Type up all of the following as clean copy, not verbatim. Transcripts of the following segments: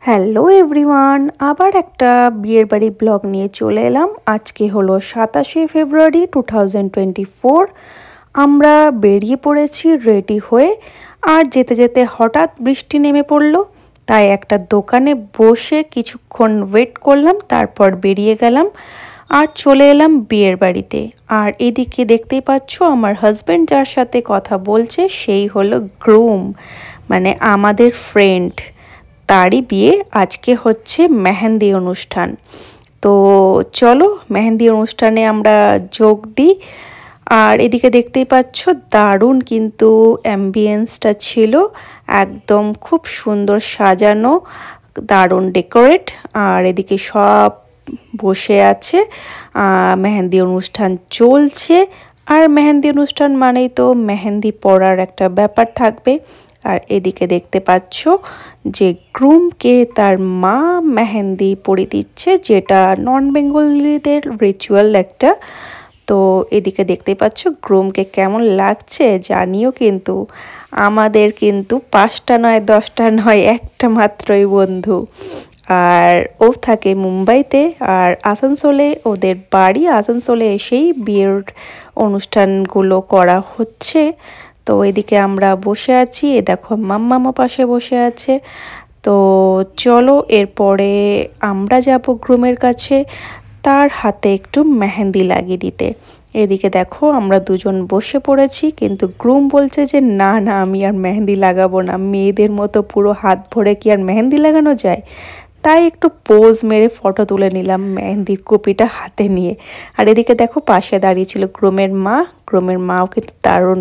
Hello everyone, আবার একটা বিয়ের বাড়ি ব্লগ নিয়ে চলে এলাম। আজকে হলো 27শে ফেব্রুয়ারি 2024। আমরা বেরিয়ে পড়েছি রেডি হয়ে, আর যেতে যেতে হঠাৎ বৃষ্টি নেমে পড়লো। তাই একটা দোকানে বসে কিছুক্ষণ ওয়েট করলাম, তারপর বেরিয়ে গেলাম আর চলে এলাম বিয়ের বাড়িতে। আর এদিকে দেখতেই পাচ্ছ আমার হাজব্যান্ড যার সাথে কথা বলছে সেই হলো গ্রুম, মানে আমাদের ফ্রেন্ড। তারই বিয়ে। আজকে হচ্ছে মেহেন্দি অনুষ্ঠান। তো চলো মেহেন্দি অনুষ্ঠানে আমরা যোগ দিই। আর এদিকে দেখতেই পাচ্ছ দারুণ কিন্তু অ্যাম্বিয়েন্সটা ছিল, একদম খুব সুন্দর সাজানো, দারুণ ডেকোরেট। আর এদিকে সব বসে আছে, মেহেন্দি অনুষ্ঠান চলছে। আর মেহেন্দি অনুষ্ঠান মানেই তো মেহেন্দি পরার একটা ব্যাপার থাকবে। আর এদিকে দেখতে পাচ্ছ যে গ্রুমকে তার মা মেহেন্দি পরিয়ে দিচ্ছে, যেটা নন বেঙ্গলিদের রিচুয়াল একটা। তো এদিকে দেখতে পাচ্ছ গ্রুমকে কেমন লাগছে জানিও। কিন্তু আমাদের কিন্তু 5টা নয় 10টা নয়, একটা মাত্রই বন্ধু। আর ও থাকে মুম্বাইতে, আর আসানসোলে ওদের বাড়ি। আসানসোলে এসেই বিয়ের অনুষ্ঠানগুলো করা হচ্ছে। তো এদিকে আমরা বসে আছি, এ দেখো মাম্মামা পাশে বসে আছে। তো চলো এরপরে আমরা যাব গ্রুমের কাছে, তার হাতে একটু মেহেন্দি লাগিয়ে দিতে। এদিকে দেখো আমরা দুজন বসে পড়েছি, কিন্তু গ্রুম বলছে যে না না, আমি আর মেহেন্দি লাগাবো না, মেয়েদের মতো পুরো হাত ভরে কি আর মেহেন্দি লাগানো যায়। তাই একটু পোজ মেরে ফটো তুলে নিলাম মেহেন্দির কপিটা হাতে নিয়ে। আর এদিকে দেখো পাশে দাঁড়িয়ে ছিল গ্রুমের মা। গ্রুমের মাও কিন্তু দারুণ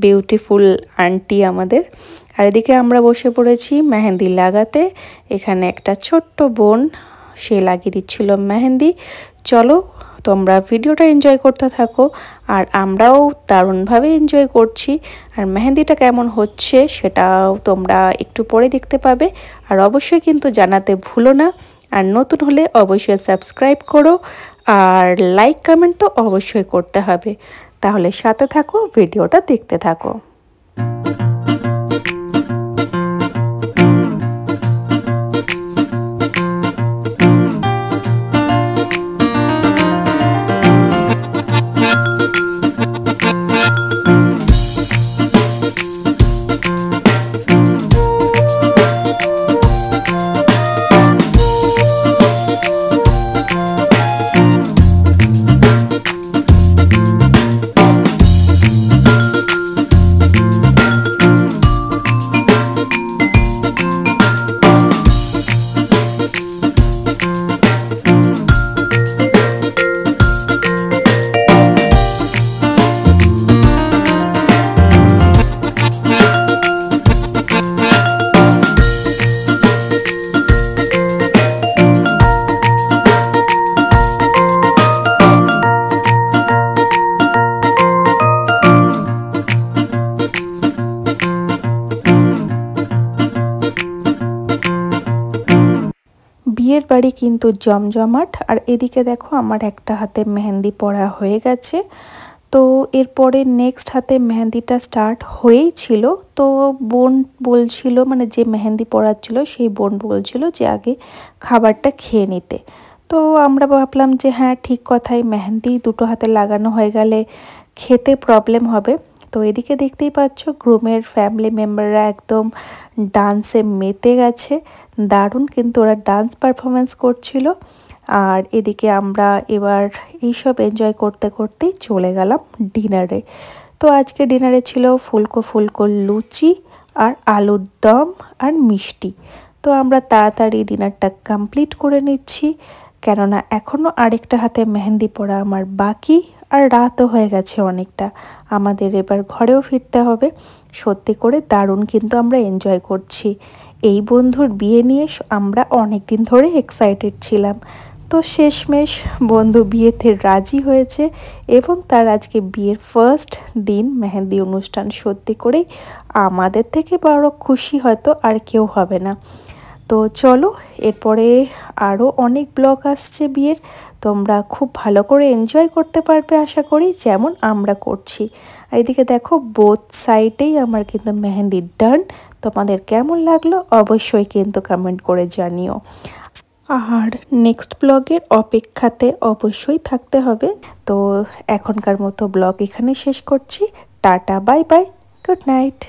বিউটিফুল আন্টি আমাদের। আর এদিকে আমরা বসে পড়েছি মেহেন্দি লাগাতে। এখানে একটা ছোট্ট বোন, সে লাগিয়ে দিচ্ছিল মেহেন্দি। চলো তোমরা ভিডিওটা এনজয় করতে থাকো, আর আমরাও দারুণভাবে এনজয় করছি। আর মেহেন্দিটা কেমন হচ্ছে সেটাও তোমরা একটু পরে দেখতে পাবে। আর অবশ্যই কিন্তু জানাতে ভুলো না, আর নতুন হলে অবশ্যই সাবস্ক্রাইব করো, আর লাইক কমেন্ট তো অবশ্যই করতে হবে। তাহলে সাথে থাকো, ভিডিওটা দেখতে থাকো। বিয়ের বাড়ি কিন্তু জমজমাট। আর এদিকে দেখো আমার একটা হাতে মেহেন্দি পরা হয়ে গেছে। তো এরপরে নেক্সট হাতে মেহেন্দিটা স্টার্ট হয়েই ছিল। তো বোন বলছিল, মানে যে মেহেন্দি পরাচ্ছিল সেই বোন বলছিল যে আগে খাবারটা খেয়ে নিতে। তো আমরা ভাবলাম যে হ্যাঁ ঠিক কথাই, মেহেন্দি দুটো হাতে লাগানো হয়ে গেলে খেতে প্রবলেম হবে। তো এদিকে দেখতেই পাচ্ছ গ্রুমের ফ্যামিলি মেম্বাররা একদম ডান্সে মেতে গেছে, দারুণ কিন্তু ওরা ডান্স পারফরমেন্স করছিল। আর এদিকে আমরা এবার এইসব এনজয় করতে করতেই চলে গেলাম ডিনারে। তো আজকে ডিনারে ছিল ফুলকো ফুলকো লুচি আর আলুর দম আর মিষ্টি। তো আমরা তাড়াতাড়ি ডিনারটা কমপ্লিট করে নিচ্ছি, কেননা এখনও আরেকটা হাতে মেহেন্দি পরা আমার বাকি। আর রাতও হয়ে গেছে অনেকটা, আমাদের এবার ঘরেও ফিরতে হবে। সত্যি করে দারুণ কিন্তু আমরা এনজয় করছি। এই বন্ধুর বিয়ে নিয়ে আমরা অনেক দিন ধরে এক্সাইটেড ছিলাম। তো শেষমেশ বন্ধু বিয়েতে রাজি হয়েছে, এবং তার আজকে বিয়ের ফার্স্ট দিন মেহেন্দি অনুষ্ঠান। সত্যি করেই আমাদের থেকে বড় খুশি হয়তো আর কেউ হবে না। তো চলো এরপরে আরও অনেক ব্লগ আসছে বিয়ের, তোমরা খুব ভালো করে এনজয় করতে পারবে আশা করি, যেমন আমরা করছি। আর এদিকে দেখো বোথ সাইডেই আমার কিন্তু মেহেন্দি ডান। তোমাদের কেমন লাগলো অবশ্যই কিন্তু কমেন্ট করে জানিও। আর নেক্সট ব্লগের অপেক্ষাতে অবশ্যই থাকতে হবে। তো এখনকার মতো ব্লগ এখানে শেষ করছি। Tata, bye bye, good night.